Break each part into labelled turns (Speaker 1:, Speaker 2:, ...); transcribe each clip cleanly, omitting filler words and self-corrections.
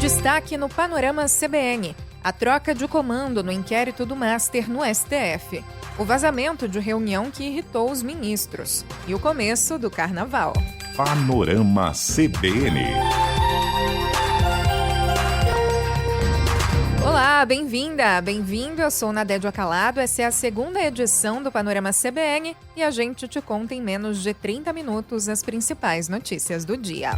Speaker 1: Destaque no Panorama CBN. A troca de comando no inquérito do Master no STF. O vazamento de reunião que irritou os ministros. E o começo do Carnaval.
Speaker 2: Panorama CBN.
Speaker 1: Olá, bem-vinda, bem-vindo. Eu sou Nadédia Calado. Essa é a segunda edição do Panorama CBN e a gente te conta em menos de 30 minutos as principais notícias do dia.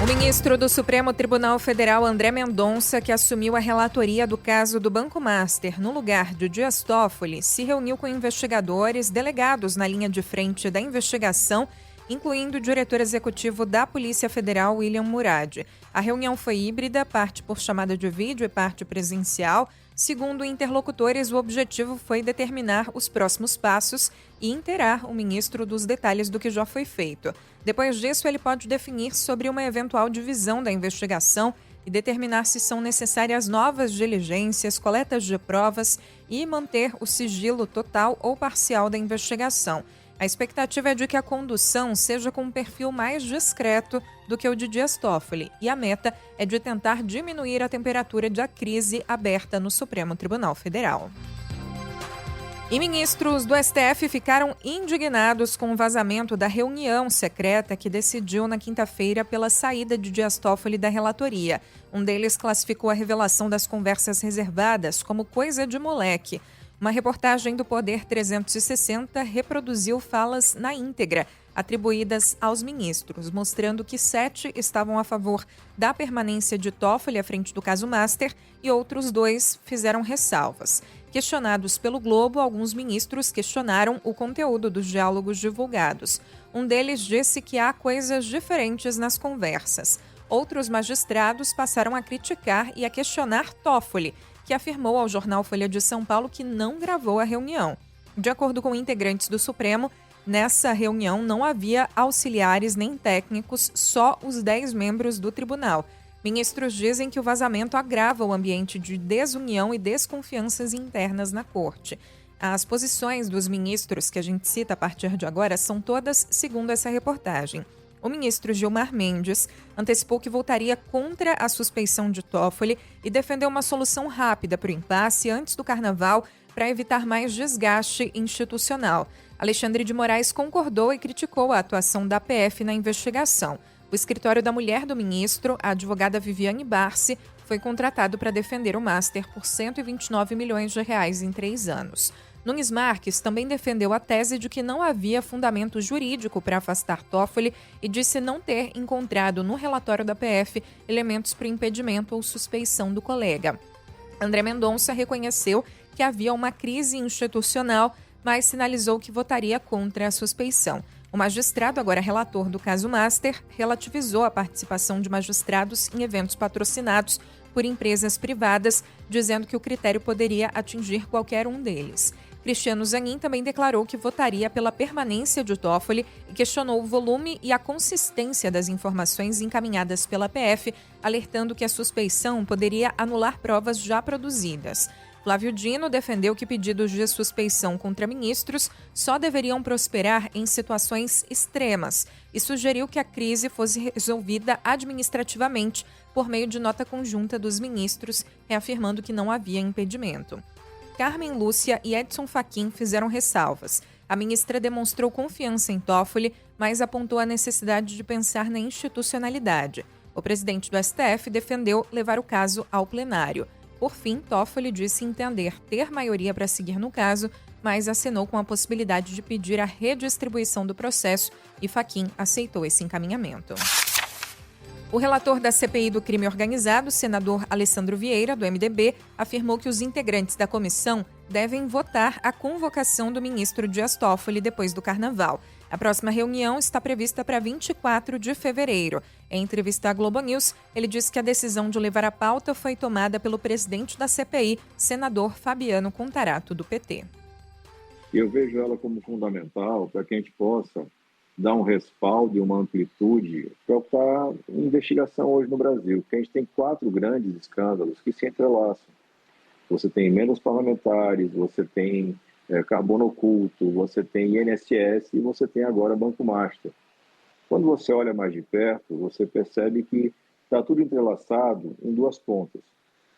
Speaker 1: O ministro do Supremo Tribunal Federal, André Mendonça, que assumiu a relatoria do caso do Banco Master no lugar de Dias Toffoli, se reuniu com investigadores delegados na linha de frente da investigação, incluindo o diretor executivo da Polícia Federal, William Murad. A reunião foi híbrida, parte por chamada de vídeo e parte presencial. Segundo interlocutores, o objetivo foi determinar os próximos passos e inteirar o ministro dos detalhes do que já foi feito. Depois disso, ele pode definir sobre uma eventual divisão da investigação e determinar se são necessárias novas diligências, coletas de provas e manter o sigilo total ou parcial da investigação. A expectativa é de que a condução seja com um perfil mais discreto do que o de Dias Toffoli, e a meta é de tentar diminuir a temperatura da crise aberta no Supremo Tribunal Federal. E ministros do STF ficaram indignados com o vazamento da reunião secreta que decidiu na quinta-feira pela saída de Dias Toffoli da relatoria. Um deles classificou a revelação das conversas reservadas como coisa de moleque. Uma reportagem do Poder 360 reproduziu falas na íntegra, atribuídas aos ministros, mostrando que 7 estavam a favor da permanência de Toffoli à frente do caso Master e outros 2 fizeram ressalvas. Questionados pelo Globo, alguns ministros questionaram o conteúdo dos diálogos divulgados. Um deles disse que há coisas diferentes nas conversas. Outros magistrados passaram a criticar e a questionar Toffoli, que afirmou ao jornal Folha de São Paulo que não gravou a reunião. De acordo com integrantes do Supremo, nessa reunião não havia auxiliares nem técnicos, só os 10 membros do tribunal. Ministros dizem que o vazamento agrava o ambiente de desunião e desconfianças internas na corte. As posições dos ministros que a gente cita a partir de agora são todas segundo essa reportagem. O ministro Gilmar Mendes antecipou que votaria contra a suspeição de Toffoli e defendeu uma solução rápida para o impasse antes do Carnaval para evitar mais desgaste institucional. Alexandre de Moraes concordou e criticou a atuação da PF na investigação. O escritório da mulher do ministro, a advogada Viviane Barsi, foi contratado para defender o Master por 129 milhões de reais em 3 anos. Nunes Marques também defendeu a tese de que não havia fundamento jurídico para afastar Toffoli e disse não ter encontrado no relatório da PF elementos para impedimento ou suspeição do colega. André Mendonça reconheceu que havia uma crise institucional, mas sinalizou que votaria contra a suspeição. O magistrado, agora relator do caso Master, relativizou a participação de magistrados em eventos patrocinados por empresas privadas, dizendo que o critério poderia atingir qualquer um deles. Cristiano Zanin também declarou que votaria pela permanência de Toffoli e questionou o volume e a consistência das informações encaminhadas pela PF, alertando que a suspeição poderia anular provas já produzidas. Flávio Dino defendeu que pedidos de suspeição contra ministros só deveriam prosperar em situações extremas e sugeriu que a crise fosse resolvida administrativamente por meio de nota conjunta dos ministros, reafirmando que não havia impedimento. Carmen Lúcia e Edson Fachin fizeram ressalvas. A ministra demonstrou confiança em Toffoli, mas apontou a necessidade de pensar na institucionalidade. O presidente do STF defendeu levar o caso ao plenário. Por fim, Toffoli disse entender ter maioria para seguir no caso, mas acenou com a possibilidade de pedir a redistribuição do processo e Fachin aceitou esse encaminhamento. O relator da CPI do crime organizado, senador Alessandro Vieira, do MDB, afirmou que os integrantes da comissão devem votar a convocação do ministro Dias Toffoli depois do Carnaval. A próxima reunião está prevista para 24 de fevereiro. Em entrevista à Globo News, ele disse que a decisão de levar a pauta foi tomada pelo presidente da CPI, senador Fabiano Contarato, do PT.
Speaker 3: Eu vejo ela como fundamental para que a gente possa dar um respaldo e uma amplitude para a investigação hoje no Brasil. Porque a gente tem 4 grandes escândalos que se entrelaçam. Você tem emendas parlamentares, você tem carbono oculto, você tem INSS e você tem agora Banco Master. Quando você olha mais de perto, você percebe que está tudo entrelaçado em duas pontas.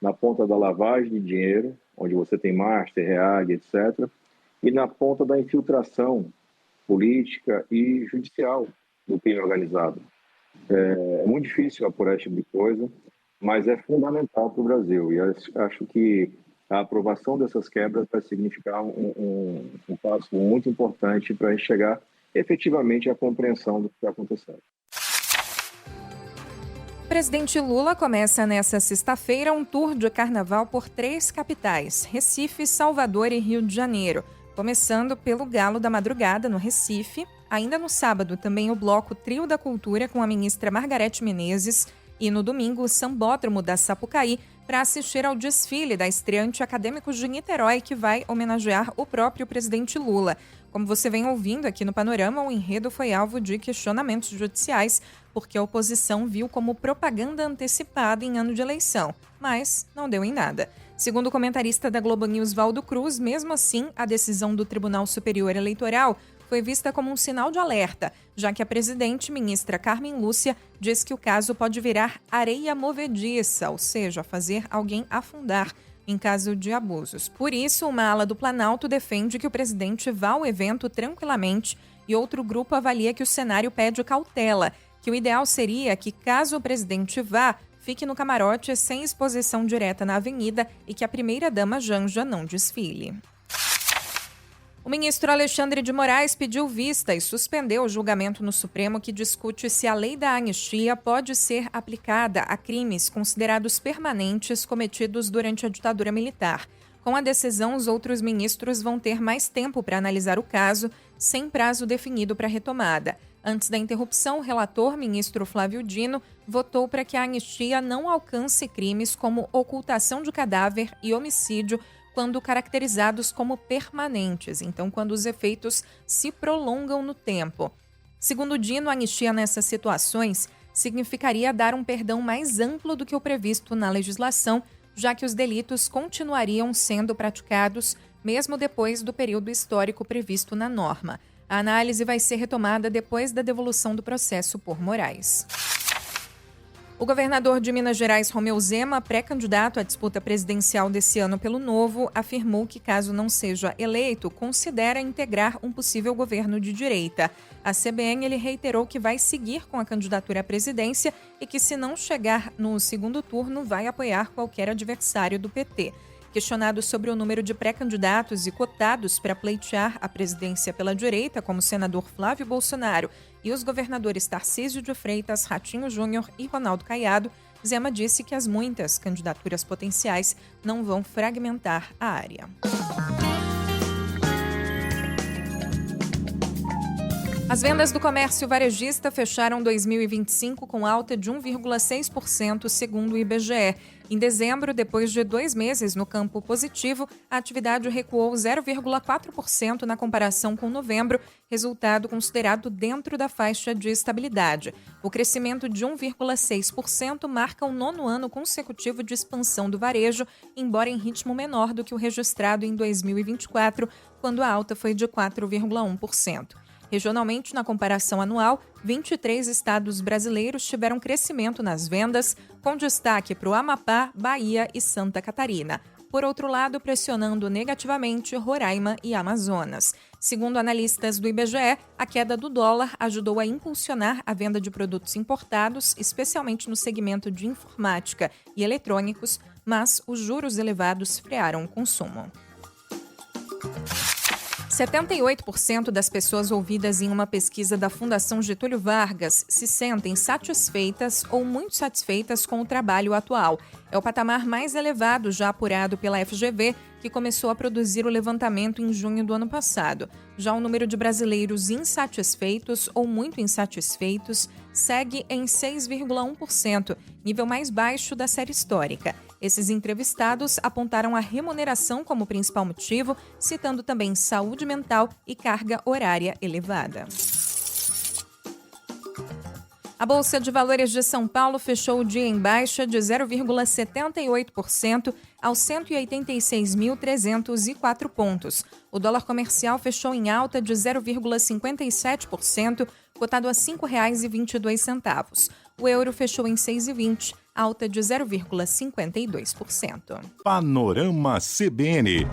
Speaker 3: Na ponta da lavagem de dinheiro, onde você tem Master, Reag, etc., e na ponta da infiltração política e judicial do crime organizado. É muito difícil apurar esse tipo de coisa, mas é fundamental para o Brasil. E acho que a aprovação dessas quebras vai significar um passo muito importante para a gente chegar efetivamente à compreensão do que está acontecendo.
Speaker 1: O presidente Lula começa nesta sexta-feira um tour de carnaval por 3 capitais: Recife, Salvador e Rio de Janeiro. Começando pelo Galo da Madrugada, no Recife. Ainda no sábado, também o bloco Trio da Cultura com a ministra Margarete Menezes. E no domingo, o Sambódromo da Sapucaí, para assistir ao desfile da estreante Acadêmicos de Niterói, que vai homenagear o próprio presidente Lula. Como você vem ouvindo aqui no Panorama, o enredo foi alvo de questionamentos judiciais, porque a oposição viu como propaganda antecipada em ano de eleição, mas não deu em nada. Segundo o comentarista da Globo News, Valdo Cruz, mesmo assim, a decisão do Tribunal Superior Eleitoral foi vista como um sinal de alerta, já que a presidente, ministra Carmen Lúcia, diz que o caso pode virar areia movediça, ou seja, fazer alguém afundar em caso de abusos. Por isso, uma ala do Planalto defende que o presidente vá ao evento tranquilamente e outro grupo avalia que o cenário pede cautela, que o ideal seria que, caso o presidente vá, fique no camarote sem exposição direta na avenida e que a primeira-dama Janja não desfile. O ministro Alexandre de Moraes pediu vista e suspendeu o julgamento no Supremo que discute se a lei da anistia pode ser aplicada a crimes considerados permanentes cometidos durante a ditadura militar. Com a decisão, os outros ministros vão ter mais tempo para analisar o caso, sem prazo definido para a retomada. Antes da interrupção, o relator, ministro Flávio Dino, votou para que a anistia não alcance crimes como ocultação de cadáver e homicídio, quando caracterizados como permanentes, então quando os efeitos se prolongam no tempo. Segundo Dino, a anistia nessas situações significaria dar um perdão mais amplo do que o previsto na legislação, já que os delitos continuariam sendo praticados mesmo depois do período histórico previsto na norma. A análise vai ser retomada depois da devolução do processo por Moraes. O governador de Minas Gerais, Romeu Zema, pré-candidato à disputa presidencial desse ano pelo Novo, afirmou que, caso não seja eleito, considera integrar um possível governo de direita. A CBN, ele reiterou que vai seguir com a candidatura à presidência e que, se não chegar no segundo turno, vai apoiar qualquer adversário do PT. Questionado sobre o número de pré-candidatos e cotados para pleitear a presidência pela direita, como o senador Flávio Bolsonaro e os governadores Tarcísio de Freitas, Ratinho Júnior e Ronaldo Caiado, Zema disse que as muitas candidaturas potenciais não vão fragmentar a área. As vendas do comércio varejista fecharam 2025 com alta de 1,6%, segundo o IBGE. Em dezembro, depois de 2 meses no campo positivo, a atividade recuou 0,4% na comparação com novembro, resultado considerado dentro da faixa de estabilidade. O crescimento de 1,6% marca o 9º ano consecutivo de expansão do varejo, embora em ritmo menor do que o registrado em 2024, quando a alta foi de 4,1%. Regionalmente, na comparação anual, 23 estados brasileiros tiveram crescimento nas vendas, com destaque para o Amapá, Bahia e Santa Catarina. Por outro lado, pressionando negativamente Roraima e Amazonas. Segundo analistas do IBGE, a queda do dólar ajudou a impulsionar a venda de produtos importados, especialmente no segmento de informática e eletrônicos, mas os juros elevados frearam o consumo. 78% das pessoas ouvidas em uma pesquisa da Fundação Getúlio Vargas se sentem satisfeitas ou muito satisfeitas com o trabalho atual. É o patamar mais elevado já apurado pela FGV, que começou a produzir o levantamento em junho do ano passado. Já o número de brasileiros insatisfeitos ou muito insatisfeitos segue em 6,1%, nível mais baixo da série histórica. Esses entrevistados apontaram a remuneração como principal motivo, citando também saúde mental e carga horária elevada. A Bolsa de Valores de São Paulo fechou o dia em baixa de 0,78% aos 186.304 pontos. O dólar comercial fechou em alta de 0,57%, cotado a R$ 5,22. O euro fechou em 6,20, alta de 0,52%.
Speaker 2: Panorama CBN.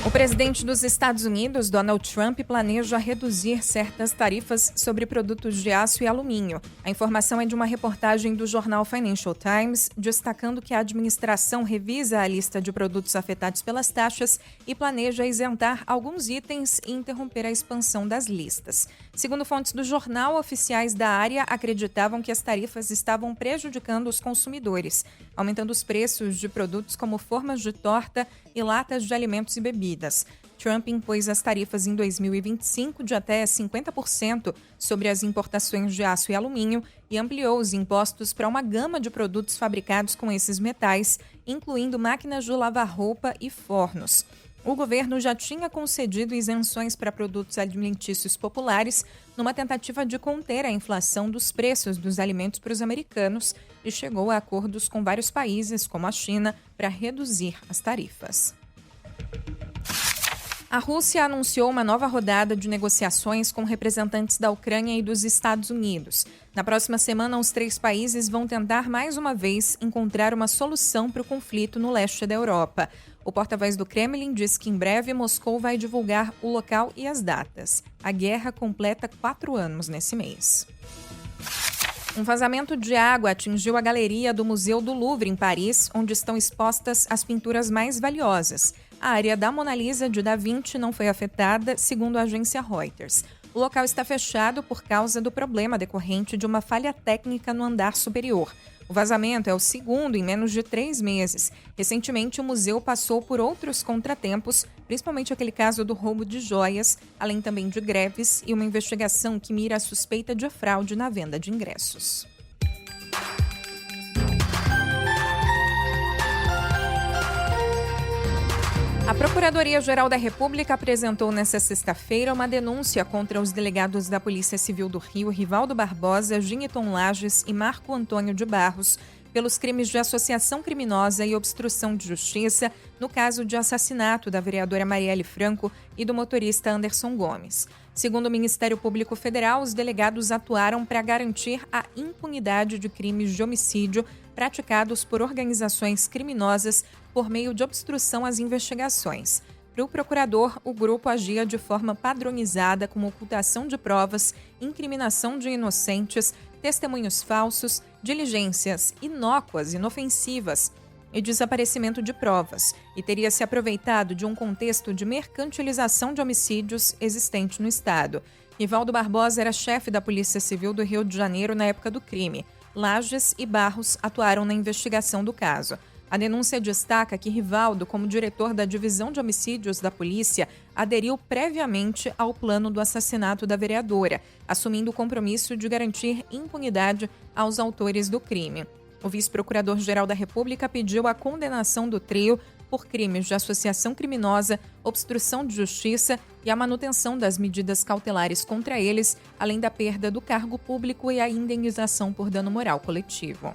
Speaker 1: O presidente dos Estados Unidos, Donald Trump, planeja reduzir certas tarifas sobre produtos de aço e alumínio. A informação é de uma reportagem do jornal Financial Times, destacando que a administração revisa a lista de produtos afetados pelas taxas e planeja isentar alguns itens e interromper a expansão das listas. Segundo fontes do jornal, oficiais da área acreditavam que as tarifas estavam prejudicando os consumidores, aumentando os preços de produtos como formas de torta e latas de alimentos e bebidas. Trump impôs as tarifas em 2025 de até 50% sobre as importações de aço e alumínio e ampliou os impostos para uma gama de produtos fabricados com esses metais, incluindo máquinas de lavar roupa e fornos. O governo já tinha concedido isenções para produtos alimentícios populares numa tentativa de conter a inflação dos preços dos alimentos para os americanos e chegou a acordos com vários países, como a China, para reduzir as tarifas. A Rússia anunciou uma nova rodada de negociações com representantes da Ucrânia e dos Estados Unidos. Na próxima semana, os três países vão tentar mais uma vez encontrar uma solução para o conflito no leste da Europa. O porta-voz do Kremlin diz que em breve Moscou vai divulgar o local e as datas. A guerra completa 4 anos nesse mês. Um vazamento de água atingiu a galeria do Museu do Louvre, em Paris, onde estão expostas as pinturas mais valiosas. A área da Mona Lisa de Da Vinci não foi afetada, segundo a agência Reuters. O local está fechado por causa do problema decorrente de uma falha técnica no andar superior. O vazamento é o segundo em menos de 3 meses. Recentemente, o museu passou por outros contratempos, principalmente aquele caso do roubo de joias, além também de greves e uma investigação que mira a suspeita de fraude na venda de ingressos. A Procuradoria-Geral da República apresentou nesta sexta-feira uma denúncia contra os delegados da Polícia Civil do Rio, Rivaldo Barbosa, Giniton Lages e Marco Antônio de Barros, pelos crimes de associação criminosa e obstrução de justiça no caso de assassinato da vereadora Marielle Franco e do motorista Anderson Gomes. Segundo o Ministério Público Federal, os delegados atuaram para garantir a impunidade de crimes de homicídio praticados por organizações criminosas por meio de obstrução às investigações. Para o procurador, o grupo agia de forma padronizada com ocultação de provas, incriminação de inocentes, testemunhos falsos, diligências inócuas, inofensivas e desaparecimento de provas, e teria se aproveitado de um contexto de mercantilização de homicídios existente no Estado. Rivaldo Barbosa era chefe da Polícia Civil do Rio de Janeiro na época do crime. Lages e Barros atuaram na investigação do caso. A denúncia destaca que Rivaldo, como diretor da Divisão de Homicídios da Polícia, aderiu previamente ao plano do assassinato da vereadora, assumindo o compromisso de garantir impunidade aos autores do crime. O vice-procurador-geral da República pediu a condenação do trio por crimes de associação criminosa, obstrução de justiça e a manutenção das medidas cautelares contra eles, além da perda do cargo público e a indenização por dano moral coletivo.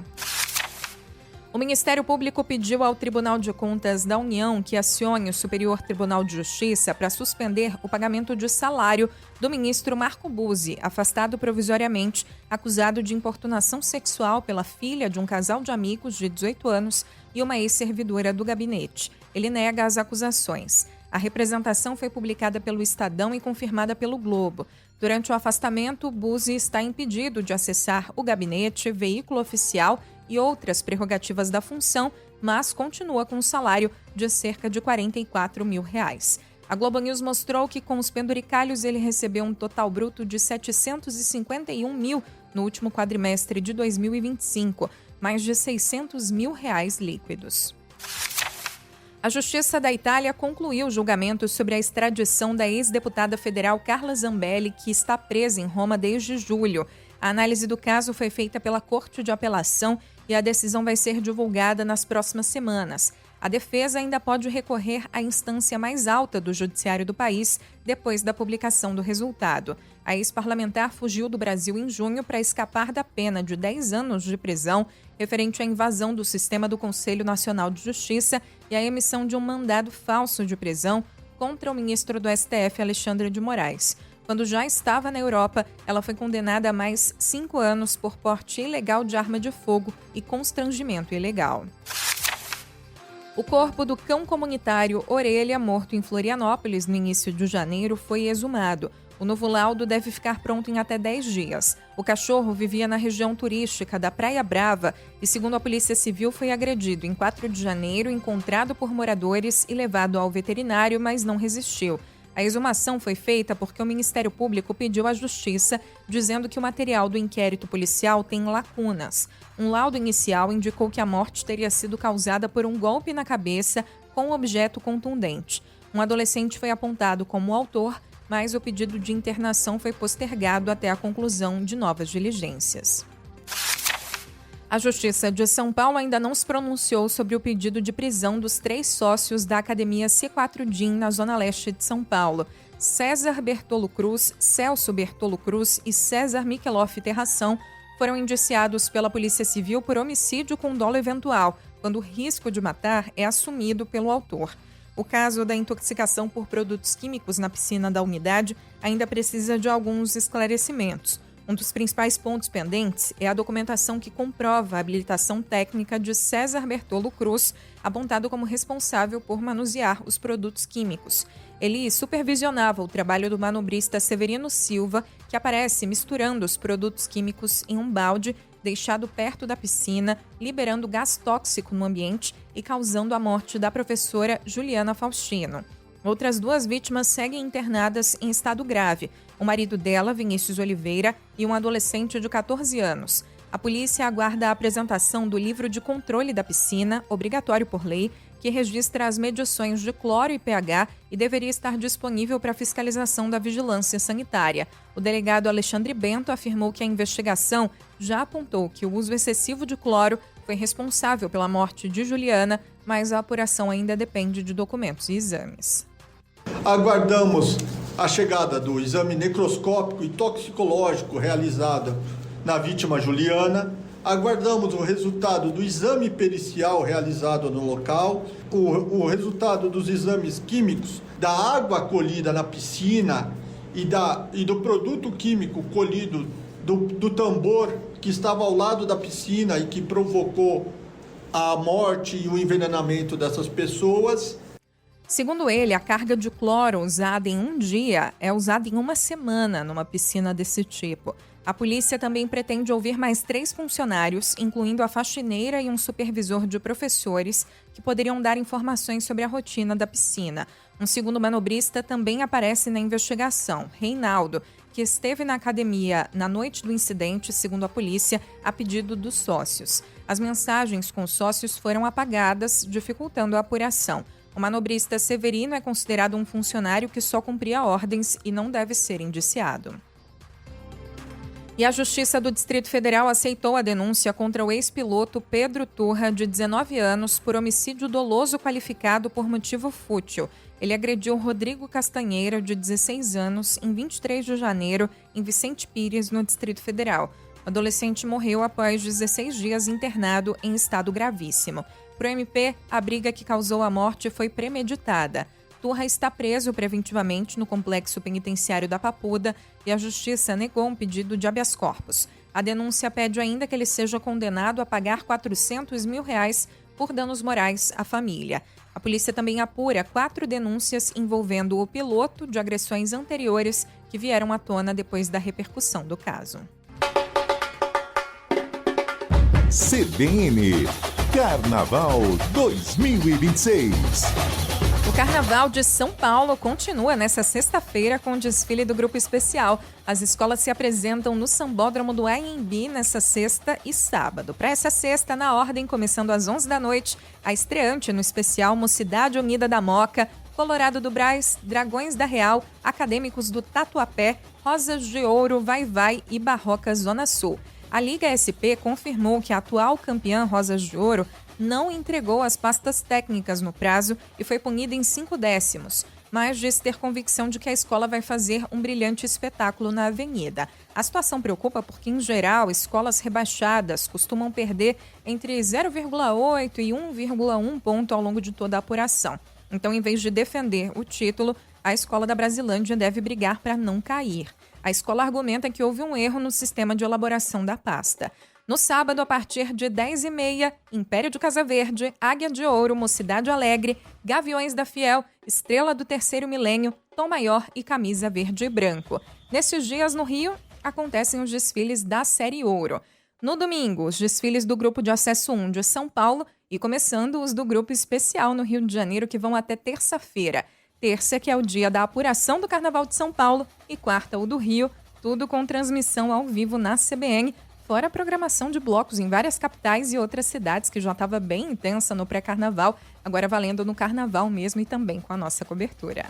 Speaker 1: O Ministério Público pediu ao Tribunal de Contas da União que acione o Superior Tribunal de Justiça para suspender o pagamento de salário do ministro Marco Buzzi, afastado provisoriamente, acusado de importunação sexual pela filha de um casal de amigos de 18 anos e uma ex-servidora do gabinete. Ele nega as acusações. A representação foi publicada pelo Estadão e confirmada pelo Globo. Durante o afastamento, Buzzi está impedido de acessar o gabinete, veículo oficial e outras prerrogativas da função, mas continua com um salário de cerca de R$ 44 mil. A Globo News mostrou que com os penduricalhos ele recebeu um total bruto de R$ 751 mil no último quadrimestre de 2025, mais de R$ 600 mil líquidos. A Justiça da Itália concluiu o julgamento sobre a extradição da ex-deputada federal Carla Zambelli, que está presa em Roma desde julho. A análise do caso foi feita pela Corte de Apelação e a decisão vai ser divulgada nas próximas semanas. A defesa ainda pode recorrer à instância mais alta do judiciário do país depois da publicação do resultado. A ex-parlamentar fugiu do Brasil em junho para escapar da pena de 10 anos de prisão referente à invasão do sistema do Conselho Nacional de Justiça e à emissão de um mandado falso de prisão contra o ministro do STF, Alexandre de Moraes. Quando já estava na Europa, ela foi condenada a mais 5 anos por porte ilegal de arma de fogo e constrangimento ilegal. O corpo do cão comunitário Orelha, morto em Florianópolis no início de janeiro, foi exumado. O novo laudo deve ficar pronto em até 10 dias. O cachorro vivia na região turística da Praia Brava e, segundo a Polícia Civil, foi agredido em 4 de janeiro, encontrado por moradores e levado ao veterinário, mas não resistiu. A exumação foi feita porque o Ministério Público pediu à Justiça, dizendo que o material do inquérito policial tem lacunas. Um laudo inicial indicou que a morte teria sido causada por um golpe na cabeça com um objeto contundente. Um adolescente foi apontado como autor, mas o pedido de internação foi postergado até a conclusão de novas diligências. A Justiça de São Paulo ainda não se pronunciou sobre o pedido de prisão dos 3 sócios da Academia C4DIN na Zona Leste de São Paulo. César Bertolo Cruz, Celso Bertolo Cruz e César Mikeloff Terração foram indiciados pela Polícia Civil por homicídio com dolo eventual, quando o risco de matar é assumido pelo autor. O caso da intoxicação por produtos químicos na piscina da unidade ainda precisa de alguns esclarecimentos. Um dos principais pontos pendentes é a documentação que comprova a habilitação técnica de César Bertolo Cruz, apontado como responsável por manusear os produtos químicos. Ele supervisionava o trabalho do manobrista Severino Silva, que aparece misturando os produtos químicos em um balde deixado perto da piscina, liberando gás tóxico no ambiente e causando a morte da professora Juliana Faustino. Outras 2 vítimas seguem internadas em estado grave, o marido dela, Vinícius Oliveira, e um adolescente de 14 anos. A polícia aguarda a apresentação do livro de controle da piscina, obrigatório por lei, que registra as medições de cloro e pH e deveria estar disponível para fiscalização da vigilância sanitária. O delegado Alexandre Bento afirmou que a investigação já apontou que o uso excessivo de cloro foi responsável pela morte de Juliana, mas a apuração ainda depende de documentos e exames.
Speaker 4: Aguardamos a chegada do exame necroscópico e toxicológico realizado na vítima Juliana. Aguardamos o resultado do exame pericial realizado no local, o resultado dos exames químicos da água colhida na piscina e do produto químico colhido do tambor que estava ao lado da piscina e que provocou a morte e o envenenamento dessas pessoas.
Speaker 1: Segundo ele, a carga de cloro usada em um dia é usada em uma semana numa piscina desse tipo. A polícia também pretende ouvir mais 3 funcionários, incluindo a faxineira e um supervisor de professores, que poderiam dar informações sobre a rotina da piscina. Um segundo manobrista também aparece na investigação, Reinaldo, que esteve na academia na noite do incidente, segundo a polícia, a pedido dos sócios. As mensagens com os sócios foram apagadas, dificultando a apuração. O manobrista Severino é considerado um funcionário que só cumpria ordens e não deve ser indiciado. E a Justiça do Distrito Federal aceitou a denúncia contra o ex-piloto Pedro Turra, de 19 anos, por homicídio doloso qualificado por motivo fútil. Ele agrediu Rodrigo Castanheira, de 16 anos, em 23 de janeiro, em Vicente Pires, no Distrito Federal. O adolescente morreu após 16 dias internado em estado gravíssimo. Para o MP, a briga que causou a morte foi premeditada. Turra está preso preventivamente no complexo penitenciário da Papuda e a Justiça negou um pedido de habeas corpus. A denúncia pede ainda que ele seja condenado a pagar R$400 mil por danos morais à família. A polícia também apura 4 denúncias envolvendo o piloto de agressões anteriores que vieram à tona depois da repercussão do caso.
Speaker 2: CBN Carnaval 2026.
Speaker 1: O Carnaval de São Paulo continua nesta sexta-feira com o desfile do Grupo Especial. As escolas se apresentam no Sambódromo do AMB nesta sexta e sábado. Para essa sexta, na ordem, começando às 11 da noite, a estreante no especial Mocidade Unida da Moca, Colorado do Brás, Dragões da Real, Acadêmicos do Tatuapé, Rosas de Ouro, Vai-Vai e Barroca Zona Sul. A Liga SP confirmou que a atual campeã Rosas de Ouro não entregou as pastas técnicas no prazo e foi punida em 5 décimos, mas diz ter convicção de que a escola vai fazer um brilhante espetáculo na avenida. A situação preocupa porque, em geral, escolas rebaixadas costumam perder entre 0,8 e 1,1 ponto ao longo de toda a apuração. Então, em vez de defender o título, a escola da Brasilândia deve brigar para não cair. A escola argumenta que houve um erro no sistema de elaboração da pasta. No sábado, a partir de 10h30, Império de Casa Verde, Águia de Ouro, Mocidade Alegre, Gaviões da Fiel, Estrela do Terceiro Milênio, Tom Maior e Camisa Verde e Branco. Nesses dias, no Rio, acontecem os desfiles da Série Ouro. No domingo, os desfiles do Grupo de Acesso 1 de São Paulo e começando os do Grupo Especial no Rio de Janeiro, que vão até terça-feira. Terça, que é o dia da apuração do Carnaval de São Paulo, e quarta, o do Rio, tudo com transmissão ao vivo na CBN, fora a programação de blocos em várias capitais e outras cidades, que já estava bem intensa no pré-carnaval, agora valendo no carnaval mesmo e também com a nossa cobertura.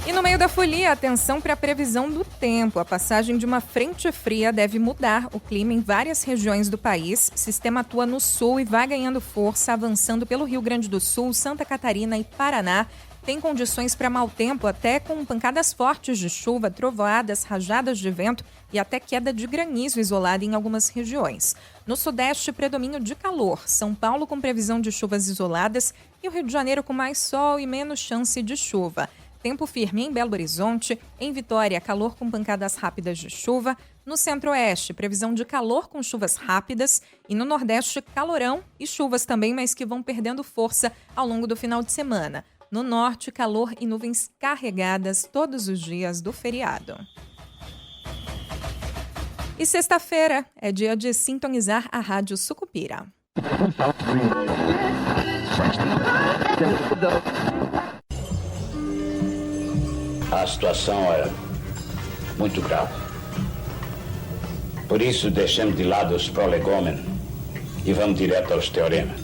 Speaker 1: E no meio da folia, atenção para a previsão do tempo. A passagem de uma frente fria deve mudar o clima em várias regiões do país. O sistema atua no sul e vai ganhando força, avançando pelo Rio Grande do Sul, Santa Catarina e Paraná. Tem condições para mau tempo, até com pancadas fortes de chuva, trovoadas, rajadas de vento e até queda de granizo isolada em algumas regiões. No sudeste, predomínio de calor. São Paulo com previsão de chuvas isoladas e o Rio de Janeiro com mais sol e menos chance de chuva. Tempo firme em Belo Horizonte, em Vitória, calor com pancadas rápidas de chuva. No centro-oeste, previsão de calor com chuvas rápidas. E no nordeste, calorão e chuvas também, mas que vão perdendo força ao longo do final de semana. No norte, calor e nuvens carregadas todos os dias do feriado. E sexta-feira é dia de sintonizar a Rádio Sucupira.
Speaker 5: A situação é muito grave. Por isso, deixamos de lado os prolegômenos e vamos direto aos teoremas.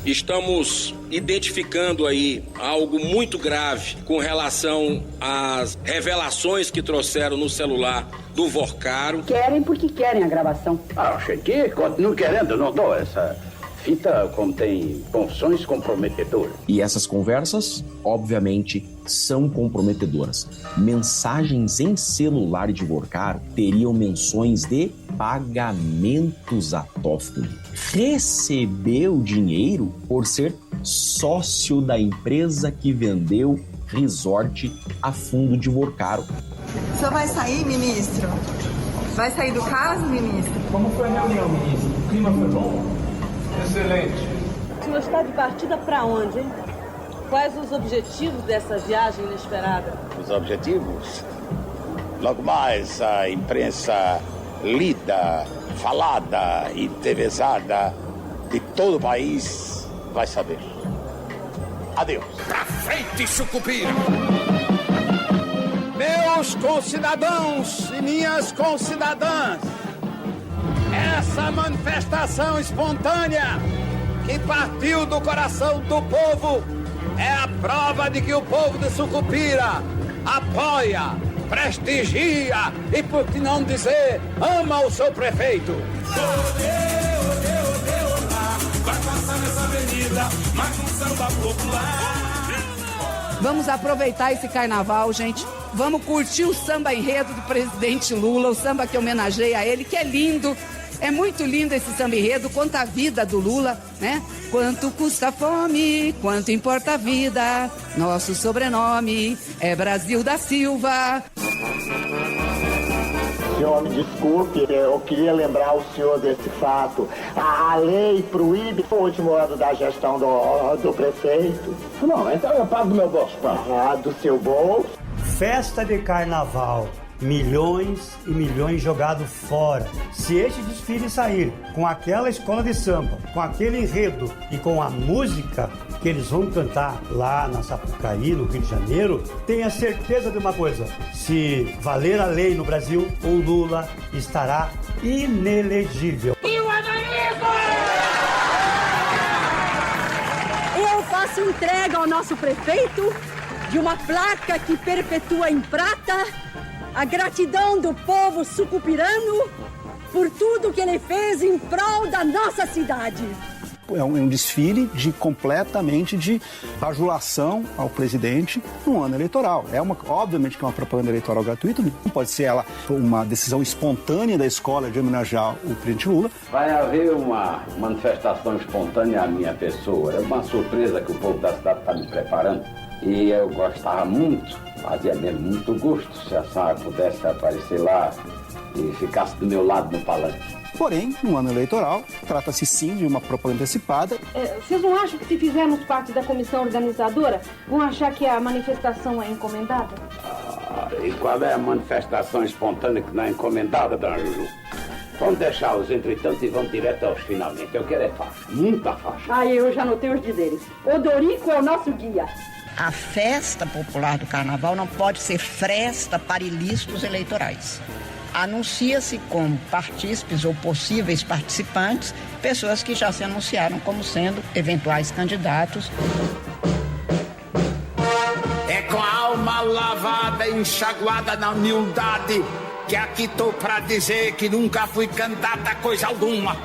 Speaker 6: Estamos identificando aí algo muito grave com relação às revelações que trouxeram no celular do Vorcaro.
Speaker 7: Querem porque querem a gravação.
Speaker 5: Acho que continuo querendo, não dou essa fita contém confissões comprometedoras.
Speaker 8: E essas conversas, obviamente, são comprometedoras. Mensagens em celular de Vorcaro teriam menções de pagamentos a Toffoli. Recebeu dinheiro por ser sócio da empresa que vendeu resort a fundo de Vorcaro.
Speaker 9: O senhor vai sair, ministro? Vai sair do caso, ministro?
Speaker 10: Como foi a reunião, ministro? O clima foi bom? Excelente.
Speaker 11: O senhor está de partida para onde, hein? Quais os objetivos dessa viagem inesperada?
Speaker 5: Os objetivos? Logo mais a imprensa lida, falada e TVzada de todo o país vai saber. Adeus.
Speaker 12: Pra frente, Sucupira! Meus concidadãos e minhas concidadãs, essa manifestação espontânea que partiu do coração do povo é a prova de que o povo de Sucupira apoia, prestigia e, por que não dizer, ama o seu prefeito.
Speaker 13: Vai passar nessa avenida mais um samba popular.
Speaker 7: Vamos aproveitar esse carnaval, gente. Vamos curtir o samba enredo do presidente Lula, o samba que homenageia a ele, que é lindo. É muito lindo esse samba enredo, conta a vida do Lula, né? Quanto custa a fome, quanto importa a vida, nosso sobrenome é Brasil da Silva.
Speaker 14: Senhor, me desculpe, eu queria lembrar o senhor desse fato. A lei proíbe o último ano da gestão do prefeito.
Speaker 5: Não, então eu pago do meu bolso,
Speaker 14: do seu bolso.
Speaker 10: Festa de carnaval. Milhões e milhões jogados fora. Se este desfile sair com aquela escola de samba, com aquele enredo e com a música que eles vão cantar lá na Sapucaí, no Rio de Janeiro, tenha certeza de uma coisa: se valer a lei no Brasil, o Lula estará inelegível.
Speaker 11: E o Eu faço entrega ao nosso prefeito de uma placa que perpetua em prata a gratidão do povo sucupirano por tudo que ele fez em prol da nossa cidade.
Speaker 15: um desfile completamente de bajulação ao presidente no ano eleitoral. Obviamente que é uma propaganda eleitoral gratuita, não pode ser ela uma decisão espontânea da escola de homenagear o presidente Lula.
Speaker 5: Vai haver uma manifestação espontânea à minha pessoa. É uma surpresa que o povo da cidade está me preparando. E eu gostava muito, fazia mesmo muito gosto se a senhora pudesse aparecer lá e ficasse do meu lado no palanque.
Speaker 15: Porém, no ano eleitoral, trata-se sim de uma propaganda antecipada.
Speaker 16: Vocês não acham que se fizermos parte da comissão organizadora, vão achar que a manifestação é encomendada?
Speaker 5: E qual é a manifestação espontânea que não é encomendada, dona Juju? Vamos deixar os entretantos e vamos direto aos finalmente. Eu quero é faixa, muita faixa.
Speaker 16: Eu já anotei os dizeres. Odorico é o nosso guia.
Speaker 17: A festa popular do carnaval não pode ser fresta para ilícitos eleitorais. Anuncia-se como partícipes ou possíveis participantes pessoas que já se anunciaram como sendo eventuais candidatos.
Speaker 12: É com a alma lavada e enxaguada na humildade que aqui estou para dizer que nunca fui candidata a coisa alguma.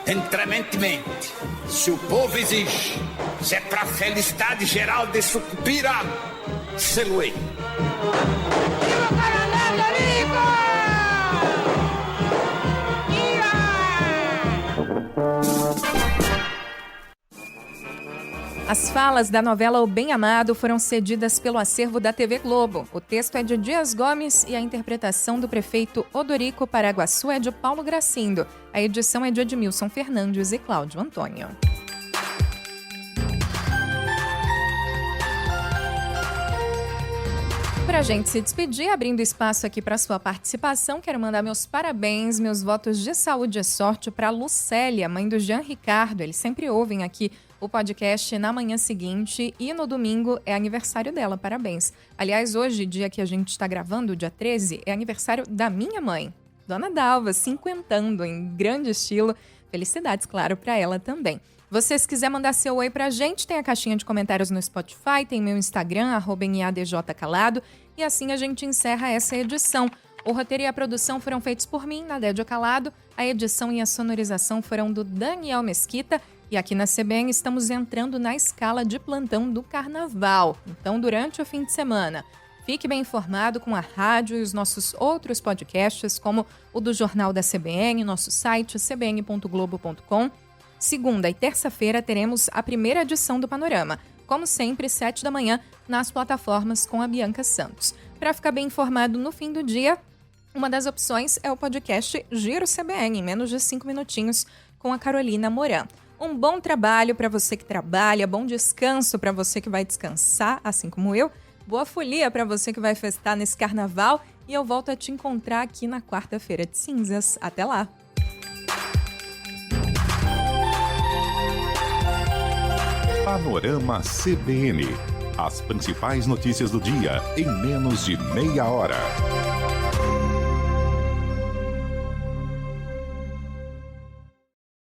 Speaker 12: Entrementemente, se o povo exige, se é para a felicidade geral de Sucupira, sê-lo-ei.
Speaker 1: As falas da novela O Bem Amado foram cedidas pelo acervo da TV Globo. O texto é de Dias Gomes e a interpretação do prefeito Odorico Paraguaçu é de Paulo Gracindo. A edição é de Edmilson Fernandes e Cláudio Antônio. Pra gente se despedir, abrindo espaço aqui para sua participação, quero mandar meus parabéns, meus votos de saúde e sorte para Lucélia, mãe do Jean Ricardo. Eles sempre ouvem aqui o podcast na manhã seguinte e no domingo é aniversário dela, parabéns. Aliás, hoje, dia que a gente está gravando, dia 13, é aniversário da minha mãe, Dona Dalva, cinquentando em grande estilo. Felicidades, claro, para ela também. Você, se quiser mandar seu oi pra gente, tem a caixinha de comentários no Spotify, tem meu Instagram, @NADJCalado, e assim a gente encerra essa edição. O roteiro e a produção foram feitos por mim, Nadédia Calado, a edição e a sonorização foram do Daniel Mesquita, e aqui na CBN estamos entrando na escala de plantão do Carnaval. Então, durante o fim de semana, fique bem informado com a rádio e os nossos outros podcasts, como o do Jornal da CBN, nosso site cbn.globo.com. Segunda e terça-feira teremos a primeira edição do Panorama, como sempre, 7 da manhã, nas plataformas com a Bianca Santos. Para ficar bem informado no fim do dia, uma das opções é o podcast Giro CBN, em menos de 5 minutinhos, com a Carolina Moran. Um bom trabalho para você que trabalha, bom descanso para você que vai descansar, assim como eu. Boa folia para você que vai festar nesse carnaval e eu volto a te encontrar aqui na quarta-feira de cinzas. Até lá!
Speaker 2: Panorama CBN. As principais notícias do dia em menos de meia hora.